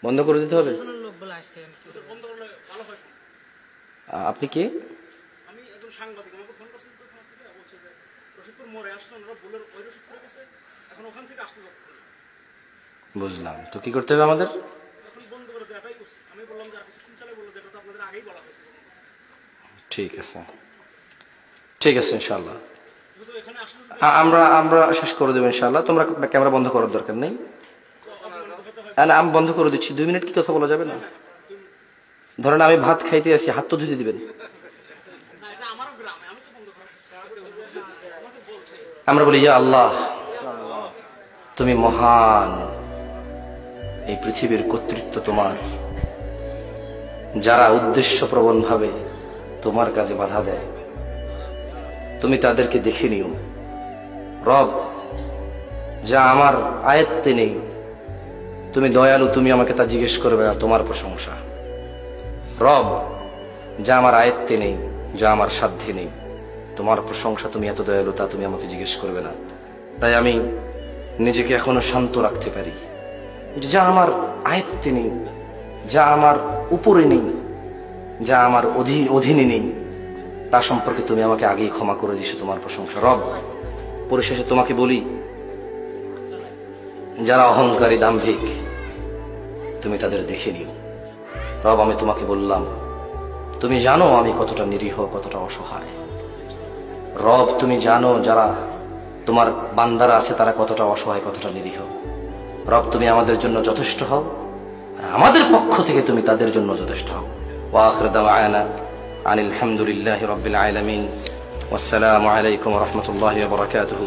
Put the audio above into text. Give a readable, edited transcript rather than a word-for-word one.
বন্ধ করে দিতে হবে। লোক বলে আসছে বন্ধ করলে ভালো হয়। আপনি কে? আমি একজন সাংবাদিক, আমাকে ফোন করছেন তো ওখান থেকে, বলছে যে রশিদপুর মোড়ে আসছেন, ওরা বলে ওই রশিদপুরে গেছে, এখন ওখান থেকে আসতে যাচ্ছে। বুঝলাম, তো কি করতে হবে আমাদের? এখন বন্ধ করে দেওয়াটাই উচিত। আমি বললাম যে আর কিছুক্ষণ চালে বললো, যেটা তো আপনাদের আগেই বলা হয়েছে। ঠিক আছে, ঠিক আছে, ইনশাল্লাহ কিন্তু এখানে আসলে আমরা আমরা শেষ করে দেবো ইনশাল্লাহ। তোমরা ক্যামেরা বন্ধ করার দরকার নেই। না, আমি বন্ধ করে দিচ্ছি। 2 মিনিট কি কথা বলা যাবে না? ধরেন আমি ভাত খাইতে আছি, হাত তো ধুতে দিবেন। না, এটা আমারও গ্রামে, আমি তো বন্ধ করার আমাকে বলছে। আমরা বলি, ইয়া আল্লাহ, তুমি মহান, এই পৃথিবীর কর্তৃত্ব তোমার। যারা উদ্দেশ্যপ্রবণ ভাবে তোমার কাজে বাধা দেয়, তুমি তাদেরকে দেখে নিও। রব, যা আমার আয়ত্তে নেই, তুমি দয়ালু, তুমি আমাকে তা জিজ্ঞেস করবে না, তোমার প্রশংসা। রব, যা আমার আয়ত্তে নেই, যা আমার সাধ্যে নেই, তোমার প্রশংসা, তুমি এত দয়ালু, তা তুমি আমাকে জিজ্ঞেস করবে না। তাই আমি নিজেকে এখনো শান্ত রাখতে পারি। যা আমার আয়ত্তে নেই, যা আমার উপরে নেই, যা আমার অধীনে নেই, তা সম্পর্কে তুমি আমাকে আগেই ক্ষমা করে দিছো, তোমার প্রশংসা। রব, পরিশেষে তোমাকে বলি, যারা অহংকারী, দাম্ভিক, তুমি তাদের দেখে নিও। রব, আমি তোমাকে বললাম, তুমি জানো আমি কতটা নিরীহ, কতটা অসহায়। রব, তুমি জানো যারা তোমার বান্দারা আছে তারা কতটা অসহায়, কতটা নিরীহ। রব, তুমি আমাদের জন্য যথেষ্ট হও, আর আমাদের পক্ষ থেকে তুমি তাদের জন্য যথেষ্ট হও। ওয়া আখিরু দাওয়ানা আনিল হামদুলিল্লাহি রাব্বিল আলামিন। ওয়াসসালামু আলাইকুম ওয়া রাহমাতুল্লাহি ওয়া বারাকাতুহু।